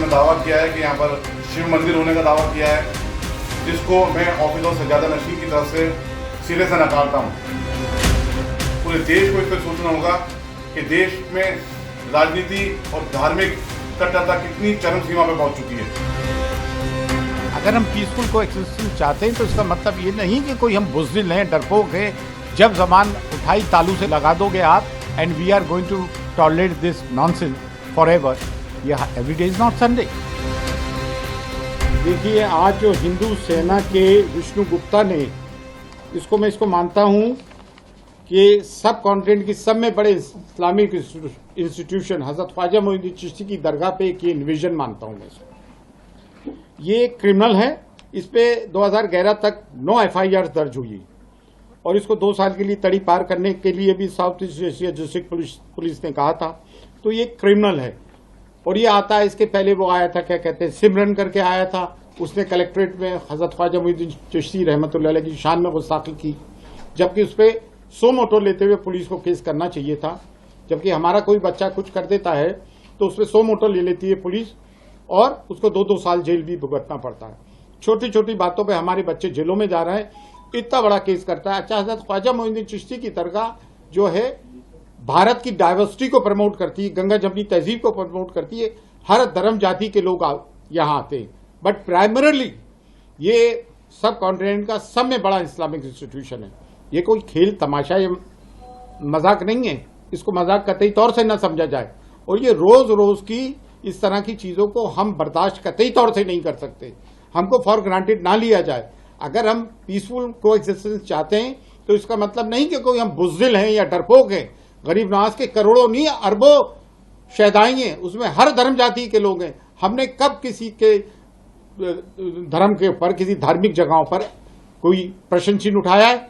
उन्होंने दावा किया है कि यहाँ पर शिव मंदिर होने का दावा किया है, जिसको मैं ऑफिस ऑफ सज्जादा नशीन की तरफ से सिरे से नकारता हूँ। पूरे देश को इस पर सोचना होगा कि देश में राजनीति और धार्मिक कट्टरता कितनी चरम सीमा पर पहुँच चुकी है। अगर हम पीसफुल कोएक्सिस्टेंस चाहते हैं तो इसका मतलब ये नहीं कि कोई हम बुज़दिल हैं, डरपोक हैं, जब जबान उठाई तालू से लगा दोगे आप and we are going to tolerate this nonsense forever. ये every day is not Sunday. देखिए, आज जो हिंदू सेना के विष्णु गुप्ता ने, इसको मानता हूँ कि सब कॉन्टिनेंट की सब में बड़े इस्लामिक इंस्टीट्यूशन हजरत ख्वाजा मोइनुद्दीन चिश्ती की दरगाह पे एक इन्विजन मानता हूँ मैं इसको। ये क्रिमिनल है, इस पे 2011 तक 9 FIR दर्ज हुई और इसको 2 साल के लिए तड़ी पार करने के लिए भी south east Asia district police ने कहा था। तो ये क्रिमिनल है और ये आता है, इसके पहले वो आया था, क्या कहते हैं, सिमरन करके आया था, उसने कलेक्ट्रेट में हजरत ख्वाजा मोइनुद्दीन चिश्ती रहमतुल्लाह अलैह की शान में गुस्ताखी की, जबकि उस पर सो मोटो लेते हुए पुलिस को केस करना चाहिए था। जबकि हमारा कोई बच्चा कुछ कर देता है तो उस पर सो मोटो ले लेती है पुलिस और उसको 2-2 साल जेल भी भुगतना पड़ता है। छोटी छोटी बातों पे हमारे बच्चे जेलों में जा रहे हैं, इतना बड़ा केस करता है। अच्छा, हजरत ख्वाजा मोइनुद्दीन चिश्ती की दरगाह जो है भारत की डाइवर्सिटी को प्रमोट करती है, गंगा जमनी तहजीब को प्रमोट करती है, हर धर्म जाति के लोग यहाँ आते हैं, बट प्राइमरली ये सब कॉन्टिनेंट का सब में बड़ा इस्लामिक इंस्टीट्यूशन है। ये कोई खेल तमाशा या मजाक नहीं है, इसको मजाक कतई तौर से न समझा जाए। और ये रोज रोज की इस तरह की चीजों को हम बर्दाश्त कतई तौर से नहीं कर सकते, हमको फॉर ग्रांटेड ना लिया जाए। अगर हम पीसफुल कोएक्सिस्टेंस चाहते हैं तो इसका मतलब नहीं कि कोई हम बुज़दिल हैं या डरपोक हैं। गरीब नवाज के करोड़ों नहीं अरबों शहदाई हैं, उसमें हर धर्म जाति के लोग हैं। हमने कब किसी के धर्म के ऊपर, किसी धार्मिक जगहों पर कोई प्रश्न चिन्ह उठाया है?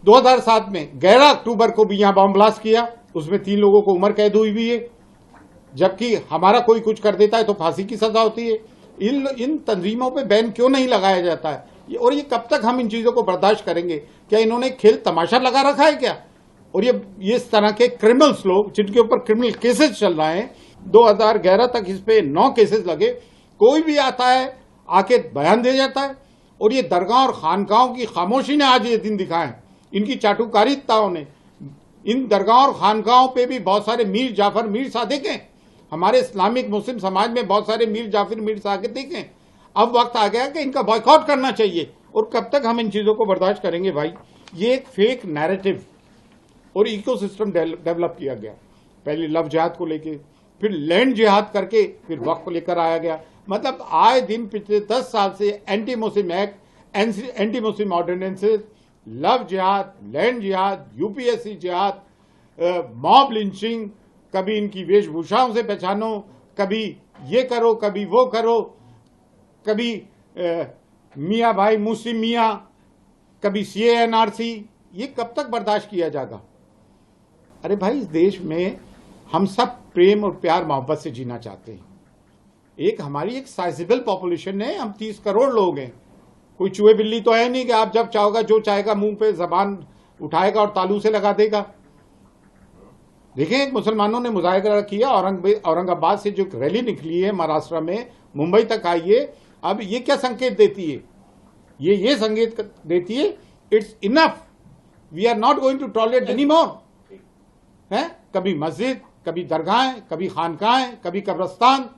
2007 में 11 अक्टूबर को भी यहां बम ब्लास्ट किया, उसमें 3 लोगों को उम्र कैद हुई भी है, जबकि हमारा कोई कुछ कर देता है तो फांसी की सजा होती है। इन तंजीमों पे बैन क्यों नहीं लगाया जाता है? और ये कब तक हम इन चीजों को बर्दाश्त करेंगे? क्या इन्होंने खेल तमाशा लगा रखा है क्या? और ये इस तरह के क्रिमिनल्स लोग जिनके ऊपर क्रिमिनल केसेस चल रहे हैं, 2011 तक इस पे 9 केसेस लगे, कोई भी आता है आके बयान दे जाता है। और ये दरगाह और खानकाहों की खामोशी ने आज ये दिन दिखाए, इनकी चाटुकारिताओं ने। इन दरगाह और खानकाहों पे भी बहुत सारे मीर जाफर, मीर सादिक हैं। हमारे इस्लामिक मुस्लिम समाज में बहुत सारे मीर जाफर, मीर सादिक हैं। अब वक्त आ गया कि इनका बॉयकॉट करना चाहिए। और कब तक हम इन चीजों को बर्दाश्त करेंगे भाई? ये एक फेक नैरेटिव और इकोसिस्टम डेवलप किया गया। पहले लव जिहाद को लेके, फिर लैंड जिहाद करके, फिर वक्त को लेकर आया गया। मतलब आए दिन पिछले 10 साल से anti Muslim act, anti Muslim ordinances, love जिहाद, लैंड जिहाद, यूपीएससी जिहाद, मॉब लिंचिंग, कभी इनकी वेशभूषाओं से पहचानो, कभी ये करो, कभी वो करो, कभी मियाँ भाई मुस्लिम मियाँ, कभी CANRC। ये कब तक बर्दाश्त किया जाएगा? अरे भाई, इस देश में हम सब प्रेम और प्यार मोहब्बत से जीना चाहते हैं। हमारी एक साइजेबल पॉपुलेशन है, हम 30 करोड़ लोग हैं। कोई चूहे बिल्ली तो है नहीं कि आप जब चाहोगा जो चाहेगा मुंह पे जबान उठाएगा और तालू से लगा देगा। देखें, मुसलमानों ने मुजाहिरा किया, औरंगाबाद से जो रैली निकली है महाराष्ट्र में, मुंबई तक आई है। अब ये क्या संकेत देती है? ये संकेत देती है it's enough, we are not going to tolerate any more. है कभी मस्जिद, कभी दरगाहें, कभी खानकाहें, कभी कब्रस्तान।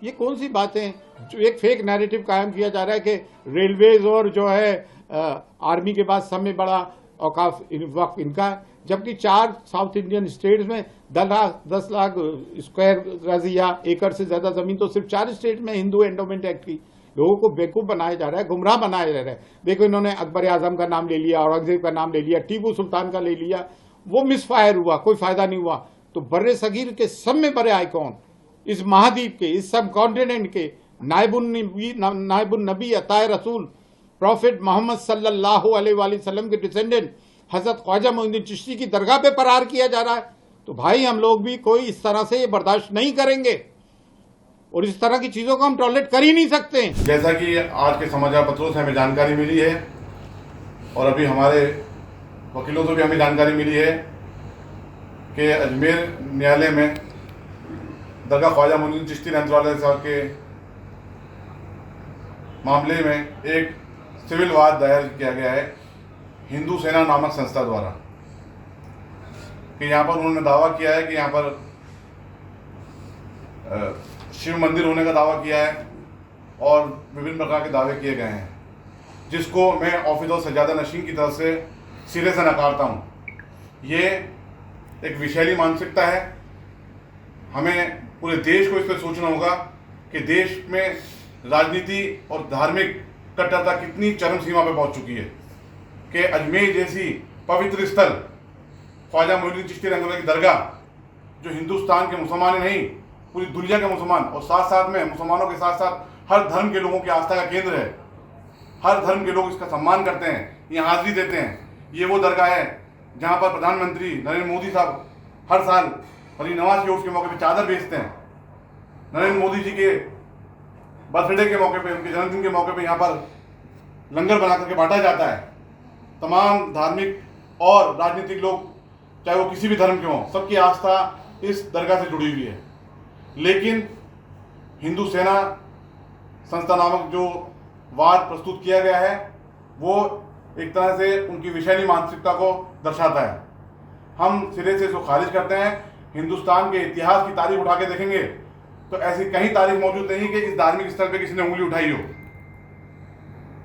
ये कौन सी बातें? जो एक फेक नैरेटिव कायम किया जा रहा है कि रेलवेज और जो है आर्मी के पास सब में बड़ा औकाफ वक्त इनका है, जबकि 4 साउथ इंडियन स्टेट्स में 10 लाख स्क्वायर गज या एकड़ से ज्यादा जमीन तो सिर्फ 4 स्टेट में हिंदू एंडोमेंट एक्ट की। लोगों को बेवकूफ बनाया जा रहा है, गुमराह बनाया जा रहा है। देखो, इन्होंने अकबर आजम का नाम ले लिया, औरंगजेब का नाम ले लिया, टीपू सुल्तान का ले लिया, वो मिसफायर हुआ, कोई फायदा नहीं हुआ। तो बर्रे सगीर के सब में बड़े आइकॉन, इस महाद्वीप के, इस सब कॉन्टिनेंट के नायबुन नबी अताए रसूल प्रॉफिट मोहम्मद सल्लल्लाहु अलैहि वसल्लम के डिसेंडेंट हजरत ख्वाजा मोइनुद्दीन चिश्ती की दरगाह पे प्रहार किया जा रहा है। तो भाई, हम लोग भी कोई इस तरह से ये बर्दाश्त नहीं करेंगे और इस तरह की चीजों को हम टॉलरेट कर ही नहीं सकते। जैसा कि आज के समाचार पत्रों से हमें जानकारी मिली है और अभी हमारे वकीलों से भी हमें जानकारी मिली है कि अजमेर न्यायालय में दरगाह ख्वाजा मोइनुद्दीन चिश्ती रहमतुल्लाह अलैह साहब के मामले में एक सिविल वाद दायर किया गया है हिंदू सेना नामक संस्था द्वारा कि यहाँ पर उन्होंने दावा किया है कि यहाँ पर शिव मंदिर होने का दावा किया है और विभिन्न प्रकार के दावे किए गए हैं, जिसको मैं ऑफिस ऑफ सज्जादा नशीन की तरफ से सिरे से नकारता हूँ। ये एक विषैली मानसिकता है। हमें पूरे देश को इस पर सोचना होगा कि देश में राजनीति और धार्मिक कट्टरता कितनी चरम सीमा पर पहुंच चुकी है कि अजमेर जैसी पवित्र स्थल ख्वाजा मोइनुद्दीन चिश्ती रहमतुल्लाह की दरगाह, जो हिंदुस्तान के मुसलमान ही नहीं पूरी दुनिया के मुसलमान और साथ साथ में मुसलमानों के साथ साथ हर धर्म के लोगों की आस्था का केंद्र है, हर धर्म के लोग इसका सम्मान करते हैं, यहाँ हाजिरी देते हैं। ये वो दरगाह है जहाँ पर प्रधानमंत्री नरेंद्र मोदी साहब हर साल हरी नवाज के उर्स के मौके पर चादर बेचते हैं। नरेंद्र मोदी जी के बर्थडे के मौके पे, उनके जन्मदिन के मौके पे यहाँ पर लंगर बना करके बांटा जाता है। तमाम धार्मिक और राजनीतिक लोग, चाहे वो किसी भी धर्म के हों, सबकी आस्था इस दरगाह से जुड़ी हुई है। लेकिन हिंदू सेना संस्था नामक जो वाद प्रस्तुत किया गया है वो एक तरह से उनकी विषैली मानसिकता को दर्शाता है। हम सिरे से इसको खारिज करते हैं। हिंदुस्तान के इतिहास की तारीख उठा के देखेंगे तो ऐसी कहीं तारीख मौजूद नहीं कि इस धार्मिक स्थल पे किसी ने उंगली उठाई हो।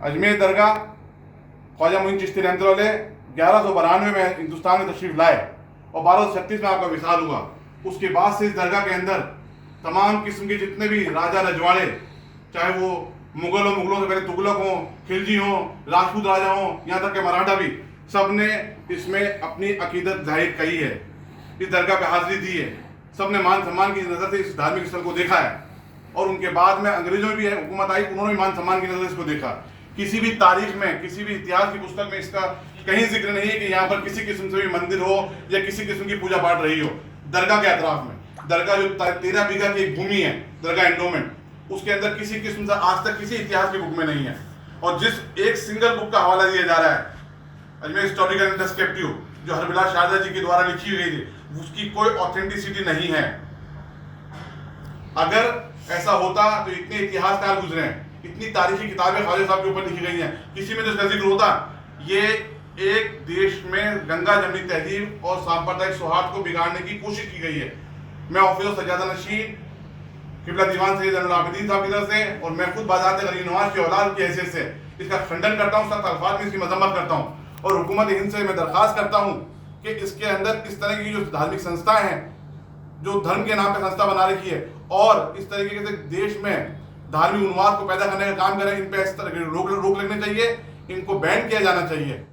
अजमेर दरगाह ख्वाजा मोइनुद्दीन चिश्ती रहमतुल्लाह अलैह 1192 में हिंदुस्तान में तशरीफ लाए और 1236 में आपका विसाल हुआ। उसके बाद से इस दरगाह के अंदर तमाम किस्म के जितने भी राजा रजवाड़े, चाहे वो मुगल हो, मुगलों से पहले तुगलक हो, खिलजी हो, राजपूत राजा हो, यहाँ तक के मराठा भी, सब ने इसमें अपनी अकीदत जाहिर की है, इस दरगाह पे हाजिरी दी है। सब ने मान सम्मान की नज़र से इस धार्मिक स्थल को देखा है और उनके बाद में अंग्रेजों में भी हुकूमत आई, उन्होंने भी मान सम्मान की नज़र से इसको देखा। किसी भी तारीख में, किसी भी इतिहास की पुस्तक में इसका कहीं जिक्र नहीं है कि यहाँ पर किसी किस्म से भी मंदिर हो या किसी किस्म की पूजा पाठ रही हो। दरगाह के अतराफ में, दरगाह जो 13 बीघा की एक भूमि है, दरगाह एंडोमेंट, उसके अंदर किसी किस्म से आज तक किसी इतिहास की बुक में नहीं है। और जिस एक सिंगल बुक का हवाला दिया जा रहा है, अजमेर हिस्टोरिकल इंटरस्पेक्टिव, जो हरबिला शारदा जी के द्वारा लिखी गई थी, उसकी कोई ऑथेंटिसिटी नहीं है। अगर ऐसा होता तो इतने इतिहासकार गुजरे हैं, इतनी तारीखी किताबें ख्वाजा साहब के ऊपर लिखी गई हैं, किसी में तो इसका जिक्र होता। ये एक देश में गंगा जमनी तहजीब और सांप्रदायिक सौहार्द को बिगाड़ने की कोशिश की गई है। मैं ऑफिस ऑफ सज्जादा नशीन किबला दीवान सैयद ज़ैनुल आबिदीन साहब की तरफ से और मैं खुद बाज़ात गरीब नवाज की औलाद की हैसियत से इसका खंडन करता हूँ, सख्त अल्फाज में इसकी मजम्मत करता हूँ और हुकूमत हिंद से मैं दरख्वास्त करता हूँ कि इसके अंदर इस तरह की जो धार्मिक संस्थाएं हैं, जो धर्म के नाम पे संस्था बना रखी है और इस तरीके से देश में धार्मिक उन्माद को पैदा करने का काम करें, इन पे इस तरह रोक लगनी चाहिए, इनको बैन किया जाना चाहिए।